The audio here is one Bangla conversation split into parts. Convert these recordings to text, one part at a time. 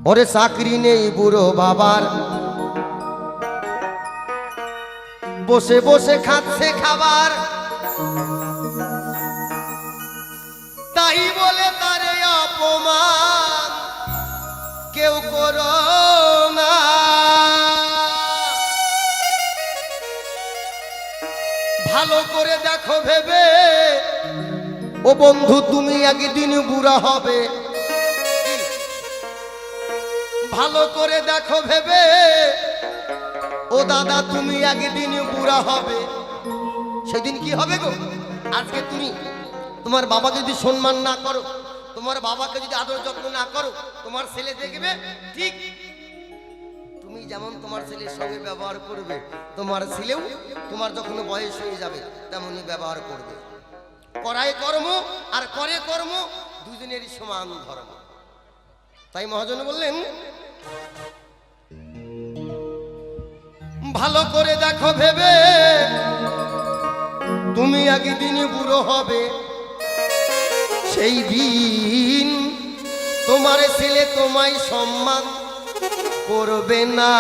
ওরে চাকরি নেই বুড়ো বাবার, বসে বসে খাচ্ছে খাবার, তাই বলে তারে অপমান কেউ করো না। ভালো করে দেখো ভেবে, ও বন্ধু তুমি একদিন বুড়া হবে। ভালো করে দেখো ভেবে, ও দাদা তুমি একদিন বুড়া হবে। সেদিন কি হবে গো? আজকে তুমি তোমার বাবাকে যদি সম্মান না করো, তোমার বাবাকে যদি আদর যত্ন না করো, তোমার ছেলে দেখবে ঠিক তুমি যেমন তোমার ছেলের সঙ্গে ব্যবহার করবে, তোমার ছেলেও তোমার যখন বয়স হয়ে যাবে তেমনই ব্যবহার করবে। করায় কর্ম আর করে কর্ম দুজনেরই সমান ধর্ম। তাই মহাজন বললেন, ভালো করে দেখো ভেবে, তুমি একদিন বুড়ো হবে। সেই দিন তোমার ছেলে তোমায় সম্মান করবে না,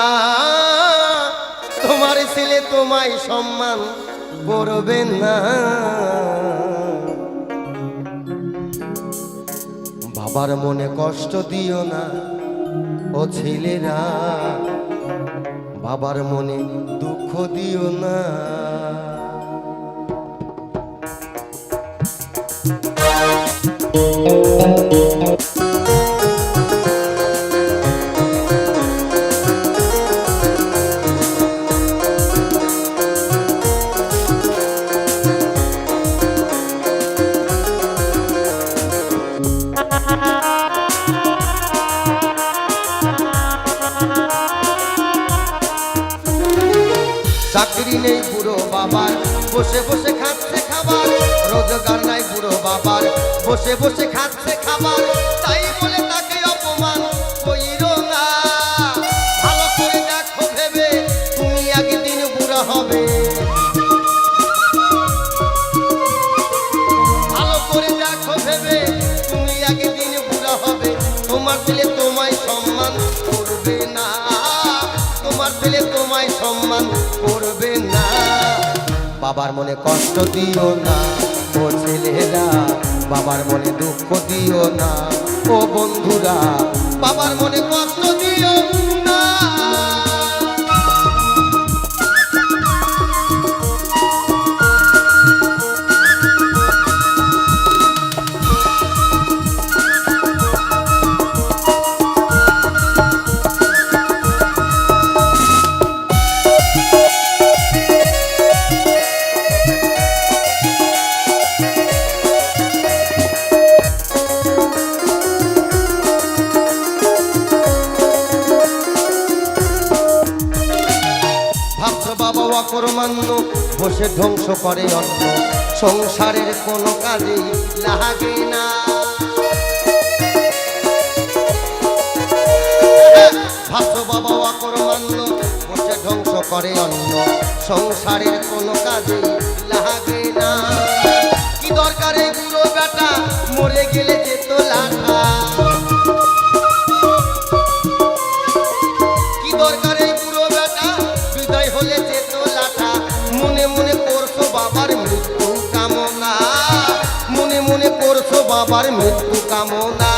তোমার ছেলে তোমায় সম্মান করবে না। বাবার মনে কষ্ট দিও না ও ছেলেরা, বাবার মনে দুঃখ দিও না। চাকরি নেই বুড়ো বাবার, বসে বসে খাচ্ছে খাবার, রোজগার নাই বুড়ো বাবার, বসে বসে খাচ্ছে খাবার, তাই বলে তাকে অপমান কইরো না। ভালো করে দেখো ভেবে, তুমি একদিন বুড়া হবে। ভালো করে দেখো ভেবে, তুমি একদিন বুড়া হবে। তোমার ছেলে তোমায় সম্মান করবে না, তোমার ছেলে তোমায় সম্মান করবে না। বাবার মনে কষ্ট দিও না ও ছেলেরা, বাবার মনে দুঃখ দিও না ও বন্ধুরা, বাবার মনে কষ্ট দিও না। বাবা অকর্মান্য বসে ধ্বংস করে অন্য, সংসারের কোনো কাজেই লাগে না। ভাবছো বাবা অকর্মান্য বসে ধ্বংস করে অন্য, সংসারের কোনো কাজেই লাগে না। কি দরকারে বুড়ো বেটা মরে গেলে যেত লাটা, কি দরকারে বুড়ো বেটা বিদায় হলে যেত লাটা। মনে মনে করছো বাবার মৃত্যু কামনা, মনে মনে করছো বাবার মৃত্যু কামনা।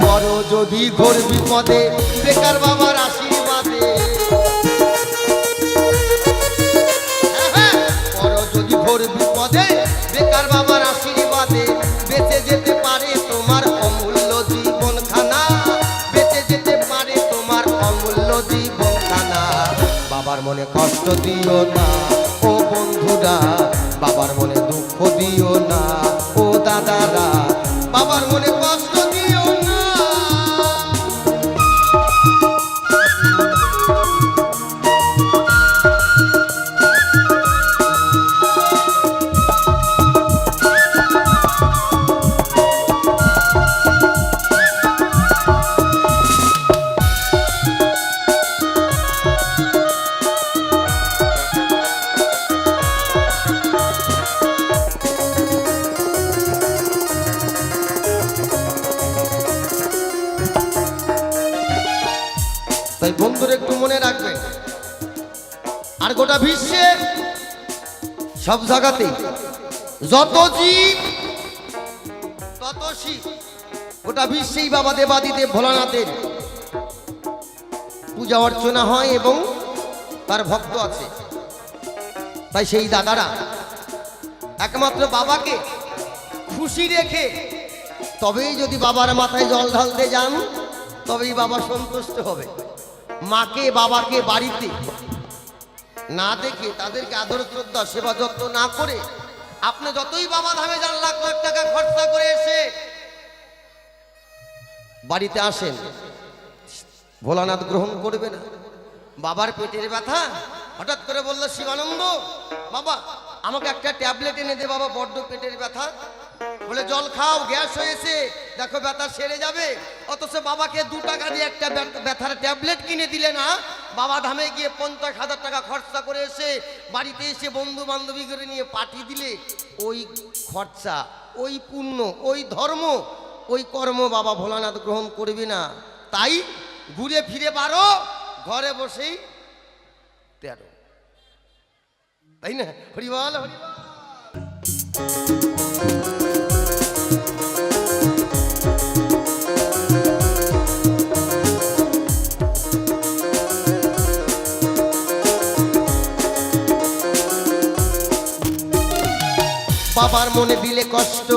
বড় যদি ঘোর বিপদে বেকার বাবার আশীর্বাদে, বড় যদি ঘোর বিপদে বেকার বাবার আশীর্বাদে, বেঁচে যেতে পারে তোমার অমূল্য জীবনখানা, বেঁচে যেতে পারে তোমার অমূল্য জীবনখানা। বাবার মনে কষ্ট দিও না ও বন্ধুরা, বাবার মনে দুঃখ দিও না ও দাদারা, বাবার মনে কষ্ট দিও না। তাই বন্ধুরা একটু মনে রাখবে। আর গোটা বিশ্বে সব জায়গাতে যত জীব তত শিব, গোটা বিশ্বেই বাবা দেবাদিদেব ভোলানাথের পূজা অর্চনা হয় এবং তার ভক্ত আছে। তাই সেই দাদারা একমাত্র বাবাকে খুশি রেখে তবেই যদি বাবার মাথায় জল ঢালতে যান তবেই বাবা সন্তুষ্ট হবে। মাকে বাবাকে বাড়িতে না দেখে তাদেরকে আদর শ্রদ্ধা সেবা যত্ন না করে আপনি যতই বাবা ধামে যান লাখ লাখ টাকা খরচা করে এসে বাড়িতে আসেন, ভোলানাথ গ্রহণ করবে না। বাবার পেটের ব্যথা হঠাৎ করে বললো শিবানন্দ বাবা আমাকে একটা ট্যাবলেট এনে দে বাবা, বড্ড পেটের ব্যথা। বলে জল খাও, গ্যাস হয়েছে, দেখো ব্যথা সেরে যাবে। অথচ বাবাকে 2 টাকা দিয়ে একটা ব্যথার ট্যাবলেট কিনে দিলে না, বাবা ধামে গিয়ে 50,000 টাকা খরচা করে এসে বাড়িতে এসে বন্ধু বান্ধবী করে নিয়ে পাঠিয়ে দিলে ওই খরচা, ওই পুণ্য, ওই ধর্ম, ওই কর্ম বাবা ভোলানাথ গ্রহণ করবে না। তাই ঘুরে ফিরে 12, ঘরে বসেই 13, তাই না? হরিবল হরিবল। বাবার মনে দিলে কষ্ট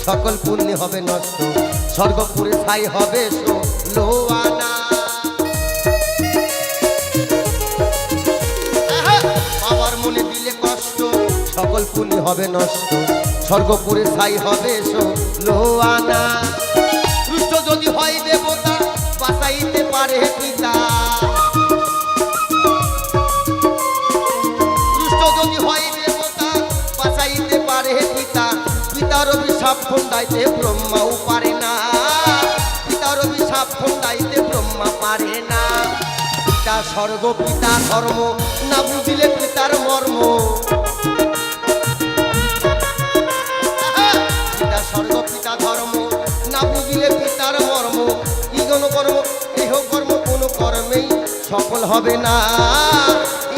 সকল পুণ্য হবে নষ্ট, স্বর্গপুরে ছাই হবে লোয়ানা। বাবার মনে দিলে কষ্ট সকল পুণ্য হবে নষ্ট, স্বর্গপুরে ছাই হবে লোয়ানা। রুষ্ট যদি হয় দেবতা বাঁচাইতে পারে পিতা, রুষ্ট যদি হয় দেবতা বাঁচাইতে পারে পিতা। পিতার অভিশাপ খণ্ডাইতে ব্রহ্মাও পারে না, পিতার অভিশাপ খণ্ডাইতে ব্রহ্মা পারে না। পিতা স্বর্গ পিতা ধর্ম না বুঝিলে পিতার মর্ম, পিতা স্বর্গ পিতা ধর্ম না বুঝিলে পিতার মর্ম। ইগন কর্ম ইহ কর্ম কোন কর্মেই সফল হবে না,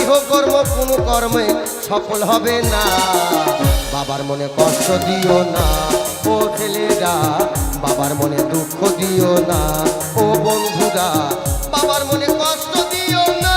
ইহ কর্ম কোন কর্মে সফল হবে না। বাবার মনে কষ্ট দিও না ও ছেলেরা, বাবার মনে দুঃখ দিও না ও বন্ধুরা, বাবার মনে কষ্ট দিও না।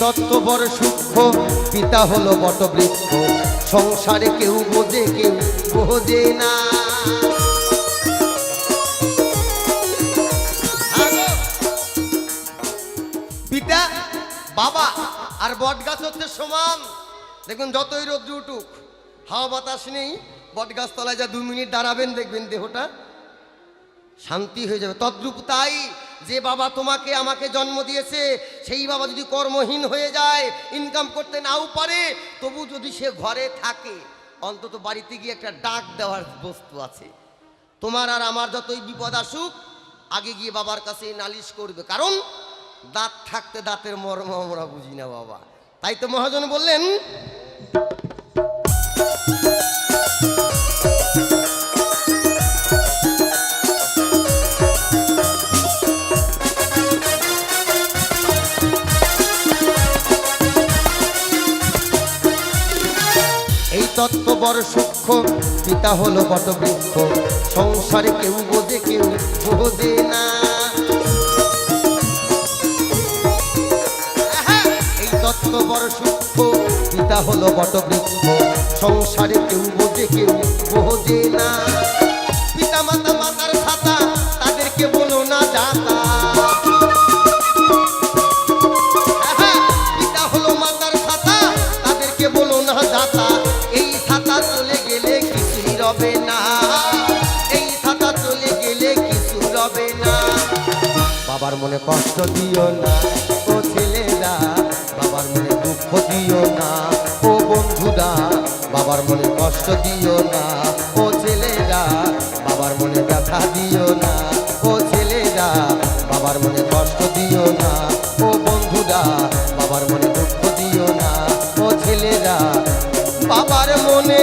তত্ত্ব বড় সূক্ষ্ম, পিতা হলো বটবৃক্ষ, সংসারে কেউ বোঝে কেউ বোঝে না। পিতা বাবা আর বট গাছ হচ্ছে সমান। দেখুন যতই রোদ্র উঠুক, হাওয়া বাতাস নেই, বট গাছ তলায় যা 2 মিনিট দাঁড়াবেন দেখবেন দেহটা শান্তি হয়ে যাবে। তদ্রূপ তাই যে বাবা তোমাকে আমাকে জন্ম দিয়েছে সেই বাবা যদি কর্মহীন হয়ে যায়, ইনকাম করতে নাও পারে, তবু যদি সে ঘরে থাকে অন্তত বাড়িতে গিয়ে একটা ডাক দেওয়ার বস্তু আছে। তোমার আর আমার যতই বিপদ আসুক আগে গিয়ে বাবার কাছে নালিশ করবে, কারণ দাঁত থাকতে দাঁতের মর্ম আমরা বুঝি না বাবা। তাই তো মহাজন বললেন তত্ত্ব বড় সূক্ষ্ম, পিতা হলো বটবৃক্ষ, সংসারে কেউ বোঝে কেউ বোঝে না। এই তত্ত্ব বড় সূক্ষ্ম, পিতা হলো বটবৃক্ষ, সংসারে কেউ বোঝে কেউ বোঝে না। পিতা মাতা মাতার ছাতা তাদেরকে বলো না যাতা, পিতা হলো মাতার ছাতা তাদেরকে বলো না যাতা। এই ছাতা চলে গেলে কিছুই রবে না, এই ছাতা চলে গেলে কিছু রবে না। বাবার মনে কষ্ট দিও না ও ছেলেরা, বাবার মনে দুঃখ দিও না ও বন্ধুরা, বাবার মনে কষ্ট দিও না ও ছেলেরা, বাবার মনে ব্যথা দিও না ও ছেলেরা, বাবার মনে কষ্ট দিও না ও বন্ধুরা, বাবার মনে দুঃখ দিও না ও ছেলেরা, বাবার মনে